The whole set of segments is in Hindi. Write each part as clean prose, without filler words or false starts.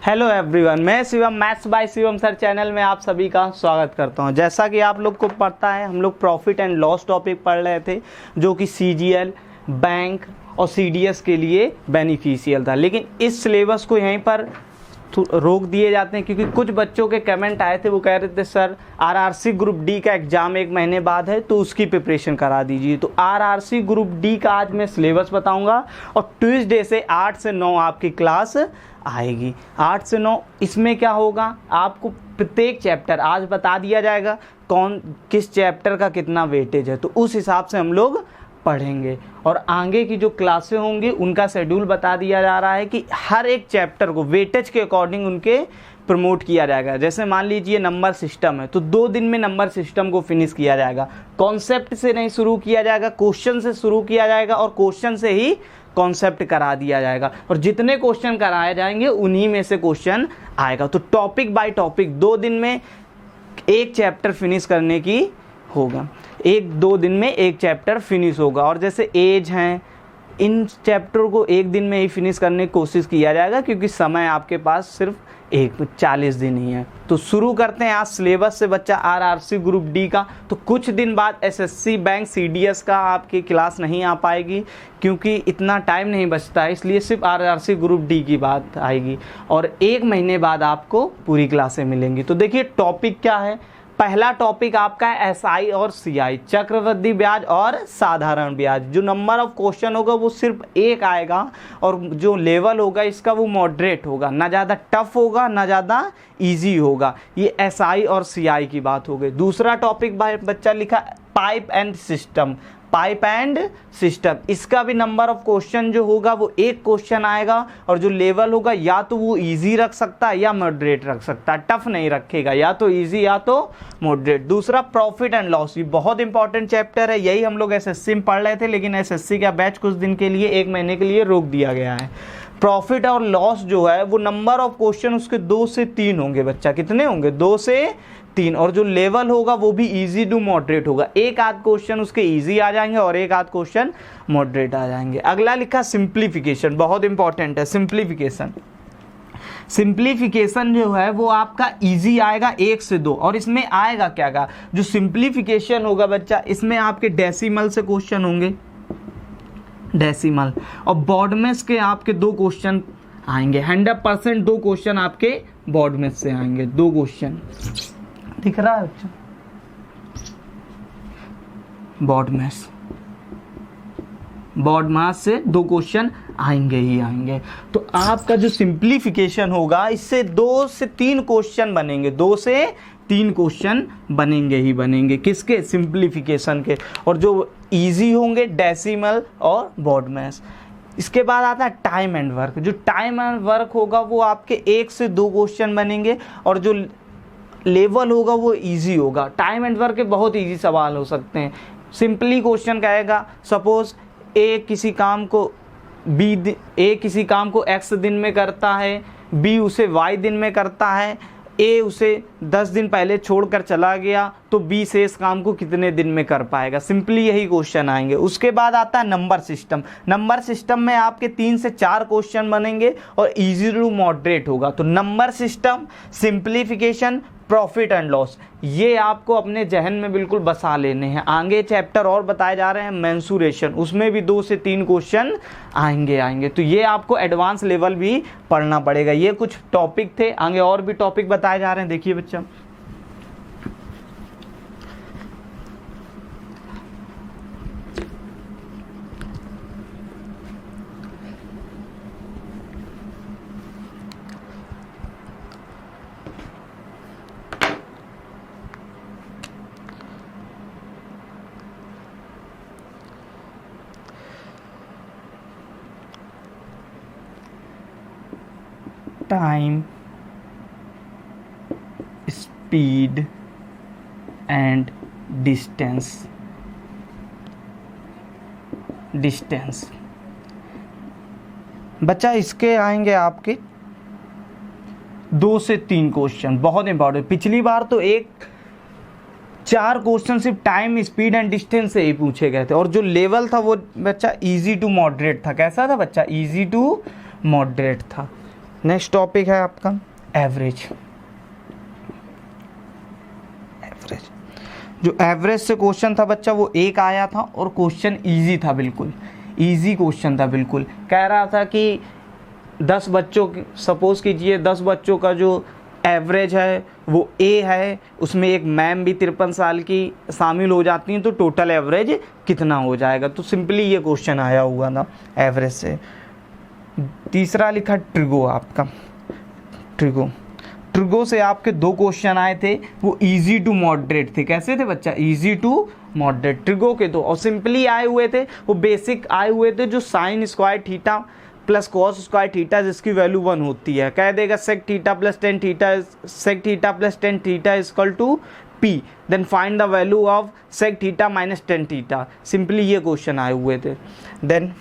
हेलो एवरीवन, मैं Shivam maths by Shivam sir channel में आप सभी का स्वागत करता हूं। जैसा कि आप लोग को पता है, हम लोग प्रॉफिट एंड लॉस टॉपिक पढ़ रहे थे जो कि सीजीएल, बैंक और सीडीएस के लिए बेनिफिशियल था। लेकिन इस सिलेबस को यहीं पर रोक दिए जाते हैं क्योंकि कुछ बच्चों के कमेंट आए थे, वो कह रहे थे सर आरआरसी ग्रुप डी का एग्ज़ाम 1 महीने बाद है तो उसकी प्रिपरेशन करा दीजिए। तो आरआरसी ग्रुप डी का आज मैं सिलेबस बताऊंगा और ट्यूसडे से 8 से 9 आपकी क्लास आएगी। 8 से 9 इसमें क्या होगा, आपको प्रत्येक चैप्टर आज बता दिया जाएगा कौन किस चैप्टर का कितना वेटेज है, तो उस हिसाब से हम लोग पढ़ेंगे। और आगे की जो क्लासें होंगी उनका शेड्यूल बता दिया जा रहा है कि हर एक चैप्टर को वेटेज के अकॉर्डिंग उनके प्रमोट किया जाएगा। जैसे मान लीजिए नंबर सिस्टम है तो 2 दिन में नंबर सिस्टम को फिनिश किया जाएगा। कॉन्सेप्ट से नहीं शुरू किया जाएगा, क्वेश्चन से शुरू किया जाएगा और क्वेश्चन से ही कॉन्सेप्ट करा दिया जाएगा। और जितने क्वेश्चन कराए जाएंगे उन्हीं में से क्वेश्चन आएगा। तो टॉपिक बाय टॉपिक 2 दिन में एक चैप्टर फिनिश करने की होगा, 1-2 दिन में एक चैप्टर फिनिश होगा। और जैसे एज हैं, इन चैप्टर को 1 दिन में ही फिनिश करने की कोशिश किया जाएगा क्योंकि समय आपके पास सिर्फ 40 दिन ही है। तो शुरू करते हैं आज सिलेबस से बच्चा आरआरसी ग्रुप डी का। तो कुछ दिन बाद एसएससी, बैंक, सीडीएस का आपकी क्लास नहीं आ पाएगी क्योंकि इतना टाइम नहीं बचता है, इसलिए सिर्फ आरआरसी ग्रुप डी की बात आएगी और 1 महीने बाद आपको पूरी क्लासें मिलेंगी। तो देखिए टॉपिक क्या है। पहला टॉपिक आपका है एसआई और सीआई, चक्रवृद्धि ब्याज और साधारण ब्याज। जो नंबर ऑफ क्वेश्चन होगा वो सिर्फ 1 आएगा और जो लेवल होगा इसका वो मॉडरेट होगा, ना ज़्यादा टफ होगा ना ज़्यादा इजी होगा। ये एसआई और सीआई की बात हो गई। दूसरा टॉपिक बच्चा लिखा pipe and system, pipe and system. इसका भी नंबर ऑफ क्वेश्चन जो होगा वो 1 क्वेश्चन आएगा और जो लेवल होगा या तो वो इजी रख सकता है या मॉडरेट रख सकता है, टफ नहीं रखेगा, या तो इजी या तो मॉडरेट। दूसरा प्रॉफिट एंड लॉस, ये बहुत इंपॉर्टेंट चैप्टर है, यही हम लोग एसएससी में पढ़ रहे थे लेकिन एसएससी का बैच कुछ दिन के लिए 1 महीने के लिए रोक दिया गया है। प्रॉफिट और लॉस जो है वो नंबर ऑफ क्वेश्चन उसके 2 से 3 होंगे बच्चा। कितने होंगे? 2 से 3। और जो लेवल होगा वो भी इजी टू मॉडरेट होगा। 1 आध क्वेश्चन उसके इजी आ जाएंगे और 1 आध क्वेश्चन मॉडरेट आ जाएंगे। अगला लिखा सिंप्लीफिकेशन, बहुत इंपॉर्टेंट है सिंप्लीफिकेशन। सिंप्लीफिकेशन जो है वो आपका इजी आएगा 1 से 2। और इसमें आएगा क्या का, जो सिंप्लीफिकेशन होगा बच्चा, इसमें आपके डेसिमल से क्वेश्चन होंगे, डेसिमल, और बॉडमेस के आपके 2 क्वेश्चन आएंगे। 100% 2 क्वेश्चन आपके बॉडमेस से आएंगे। 2 क्वेश्चन दिख रहा है बच्चा, बॉडमेस, बॉडमास से 2 क्वेश्चन आएंगे ही आएंगे। तो आपका जो सिंप्लीफिकेशन होगा इससे 2 से 3 क्वेश्चन बनेंगे, 2 से 3 क्वेश्चन बनेंगे ही बनेंगे। किसके? सिंप्लीफिकेशन के। और जो इजी होंगे डेसिमल और बॉडमास। इसके बाद आता है टाइम एंड वर्क। जो टाइम एंड वर्क होगा वो आपके 1 से 2 क्वेश्चन बनेंगे और जो लेवल होगा वो इजी होगा। टाइम एंड वर्क के बहुत इजी सवाल हो सकते हैं। सिंपली क्वेश्चन कहेगा, सपोज ए किसी काम को x दिन में करता है, b उसे y दिन में करता है, ए उसे 10 दिन पहले छोड़कर चला गया, तो बी से इस काम को कितने दिन में कर पाएगा। सिंपली यही क्वेश्चन आएंगे। उसके बाद आता है नंबर सिस्टम। नंबर सिस्टम में आपके 3 से 4 क्वेश्चन बनेंगे और इजी टू मॉडरेट होगा। तो number system, simplification, profit and loss, ये आपको अपने जहन में बिल्कुल बसा लेने हैं। आगे चैप्टर और बताए जा रहे हैं मेंसुरेशन, उसमें भी 2 से 3 क्वेश्चन आएंगे। तो ये आपको एडवांस लेवल भी पढ़ना पड़ेगा। ये कुछ टॉपिक थे, आगे और भी टॉपिक बताए जा रहे हैं। देखिए बच्चा, टाइम, स्पीड एंड डिस्टेंस। बच्चा इसके आएंगे आपके 2 से 3 क्वेश्चन, बहुत इंपॉर्टेंट। पिछली बार तो 4 क्वेश्चन सिर्फ टाइम, स्पीड एंड डिस्टेंस से ही पूछे गए थे और जो लेवल था वो बच्चा इजी टू मॉडरेट था। कैसा था बच्चा? इजी टू मॉडरेट था। नेक्स्ट टॉपिक है आपका एवरेज। एवरेज, जो एवरेज से क्वेश्चन था बच्चा वो एक आया था और क्वेश्चन इजी था, बिल्कुल इजी क्वेश्चन था। बिल्कुल कह रहा था कि 10 बच्चों, सपोज कीजिए 10 बच्चों का जो एवरेज है वो ए है, उसमें एक मैम भी 53 साल की शामिल हो जाती हैं, तो टोटल एवरेज कितना हो जाएगा। तो सिंपली ये क्वेश्चन आया हुआ था एवरेज से। तीसरा लिखा ट्रिगो, आपका ट्रिगो से आपके 2 क्वेश्चन आए थे, वो इजी टू मॉडरेट थे। कैसे थे बच्चा? इजी टू मॉडरेट, ट्रिगो के 2, और सिंपली आए हुए थे, वो बेसिक आए हुए थे, जो sine square theta plus cos square theta जिसकी वैल्यू 1 होती है। कह देगा sec theta plus tan theta equal to P, then find the value of sec theta minus tan theta. Simply ये क्वेश्चन आए हुए थे। देन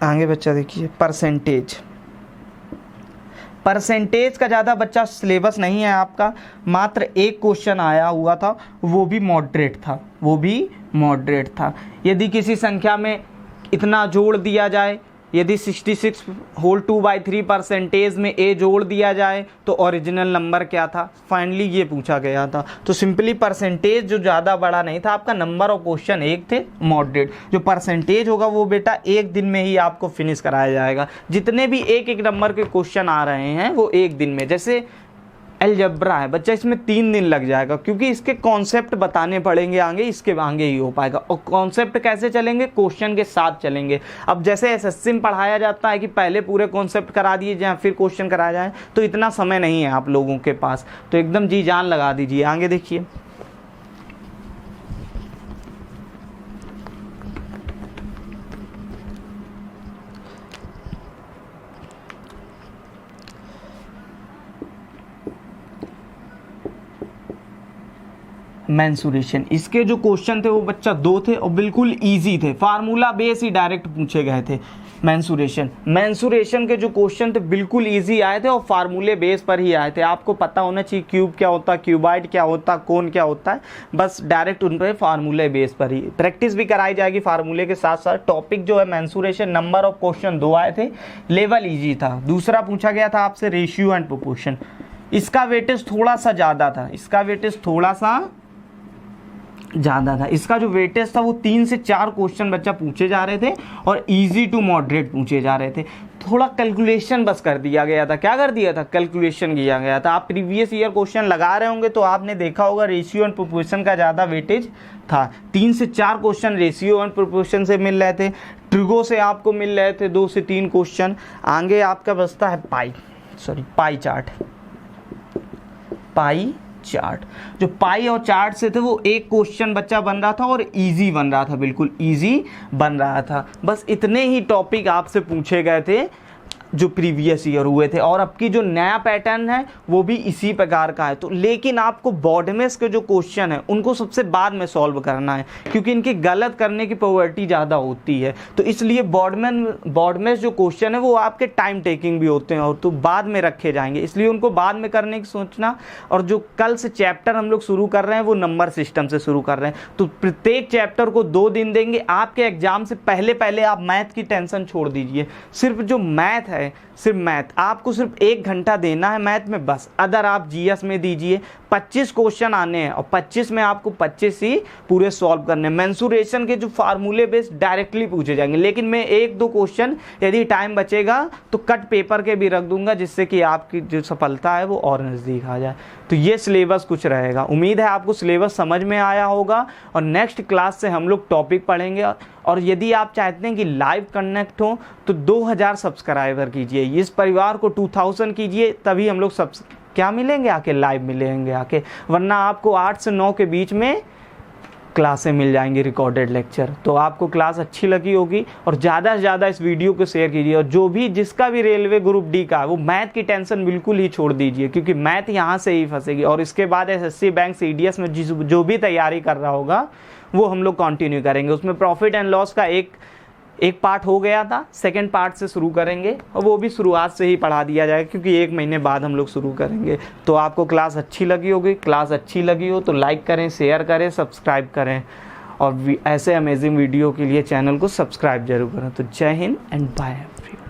आगे बच्चा देखिए परसेंटेज का ज़्यादा बच्चा सिलेबस नहीं है आपका, मात्र एक क्वेश्चन आया हुआ था, वो भी मॉडरेट था। यदि किसी संख्या में इतना जोड़ दिया जाए, यदि 66 होल 2/3 परसेंटेज में ए जोड़ दिया जाए तो ओरिजिनल नंबर क्या था, फाइनली ये पूछा गया था। तो सिंपली परसेंटेज जो ज़्यादा बड़ा नहीं था आपका, नंबर ऑफ क्वेश्चन एक थे, मॉडरेट। जो परसेंटेज होगा वो बेटा एक दिन में ही आपको फिनिश कराया जाएगा। जितने भी एक एक नंबर के क्वेश्चन आ रहे हैं वो एक दिन में, जैसे अलजेब्रा है बच्चा, इसमें 3 दिन लग जाएगा, क्योंकि इसके कॉन्सेप्ट बताने पड़ेंगे आगे, इसके आगे ही हो पाएगा। और कॉन्सेप्ट कैसे चलेंगे? क्वेश्चन के साथ चलेंगे। अब जैसे एसएससी में पढ़ाया जाता है कि पहले पूरे कॉन्सेप्ट करा दिए जाए फिर क्वेश्चन कराया जाए, तो इतना समय नहीं है आप लोगों के पास, तो एकदम जी जान लगा दीजिए। आगे देखिए, मेंसुरेशन, इसके जो क्वेश्चन थे वो बच्चा 2 थे और बिल्कुल इजी थे, फार्मूला बेस ही डायरेक्ट पूछे गए थे। मेंसुरेशन के जो क्वेश्चन थे बिल्कुल इजी आए थे और फार्मूले बेस पर ही आए थे। आपको पता होना चाहिए क्यूब क्या होता है, क्यूबाइड क्या होता है, कोन क्या होता है, बस डायरेक्ट उन पर फार्मूले बेस पर ही प्रैक्टिस भी कराई जाएगी फार्मूले के साथ साथ। टॉपिक जो है मेंसुरेशन, नंबर ऑफ क्वेश्चन 2 आए थे, लेवल ईजी था। दूसरा पूछा गया था आपसे रेशियो एंड प्रोपोर्शन, इसका वेटेज थोड़ा सा ज़्यादा था, इसका जो वेटेज था वो 3 से 4 क्वेश्चन बच्चा पूछे जा रहे थे और इजी टू मॉडरेट पूछे जा रहे थे। थोड़ा कैलकुलेशन बस कर दिया गया था। क्या कर दिया था? कैलकुलेशन किया गया था। आप प्रीवियस ईयर क्वेश्चन लगा रहे होंगे तो आपने देखा होगा रेशियो एंड प्रोपोर्शन का ज़्यादा वेटेज था। 3 से 4 क्वेश्चन रेशियो एंड प्रोपोर्शन से मिल रहे थे, ट्रिगो से आपको मिल रहे थे 2 से 3 क्वेश्चन। आगे आपका बचता है पाई चार्ट। जो पाई और चार्ट से थे वो एक क्वेश्चन बच्चा बन रहा था और इजी बन रहा था, बिल्कुल इजी बन रहा था। बस इतने ही टॉपिक आपसे पूछे गए थे जो प्रीवियस ईयर हुए थे, और अब की जो नया पैटर्न है वो भी इसी प्रकार का है। तो लेकिन आपको बॉडमेस के जो क्वेश्चन है उनको सबसे बाद में सॉल्व करना है, क्योंकि इनकी गलत करने की प्रोबेबिलिटी ज़्यादा होती है। तो इसलिए बॉडमेस जो क्वेश्चन है वो आपके टाइम टेकिंग भी होते हैं और तो बाद में रखे जाएंगे, इसलिए उनको बाद में करने की सोचना। और जो कल से चैप्टर हम लोग शुरू कर रहे हैं वो नंबर सिस्टम से शुरू कर रहे हैं, तो प्रत्येक चैप्टर को 2 दिन देंगे। आपके एग्जाम से पहले आप मैथ की टेंशन छोड़ दीजिए, सिर्फ जो मैथ है, सिर्फ मैथ आपको सिर्फ 1 घंटा देना है मैथ में बस। अदर आप जीएस में दीजिए, 25 क्वेश्चन आने हैं और 25 में आपको 25 ही पूरे सॉल्व करने हैं। मेंसुरेशन के जो फार्मूले बेस्ड डायरेक्टली पूछे जाएंगे, लेकिन मैं 1-2 क्वेश्चन यदि टाइम बचेगा तो कट पेपर के भी रख दूंगा, जिससे कि आपकी जो सफलता है वो और नज़दीक आ जाए। तो ये सिलेबस कुछ रहेगा। उम्मीद है आपको सिलेबस समझ में आया होगा और नेक्स्ट क्लास से हम लोग टॉपिक पढ़ेंगे। और यदि आप चाहते हैं कि लाइव कनेक्ट हो तो 2000 सब्सक्राइबर कीजिए, इस परिवार को 2000 कीजिए, तभी हम लोग क्या मिलेंगे आके, लाइव मिलेंगे आके, वरना आपको 8 से 9 के बीच में क्लासें मिल जाएंगी रिकॉर्डेड लेक्चर। तो आपको क्लास अच्छी लगी होगी और ज़्यादा से ज़्यादा इस वीडियो को शेयर कीजिए। और जो भी जिसका भी रेलवे ग्रुप डी का है वो मैथ की टेंशन बिल्कुल ही छोड़ दीजिए, क्योंकि मैथ यहाँ से ही फंसेगी। और इसके बाद एसएससी बैंक सीडीएस में जो भी तैयारी कर रहा होगा वो हम लोग कंटिन्यू करेंगे। उसमें प्रॉफिट एंड लॉस का एक पार्ट हो गया था, सेकंड पार्ट से शुरू करेंगे और वो भी शुरुआत से ही पढ़ा दिया जाएगा, क्योंकि 1 महीने बाद हम लोग शुरू करेंगे। तो आपको क्लास अच्छी लगी होगी, क्लास अच्छी लगी हो तो लाइक करें, शेयर करें, सब्सक्राइब करें और ऐसे अमेजिंग वीडियो के लिए चैनल को सब्सक्राइब जरूर करें। तो जय हिंद एंड बाय एवरीवन।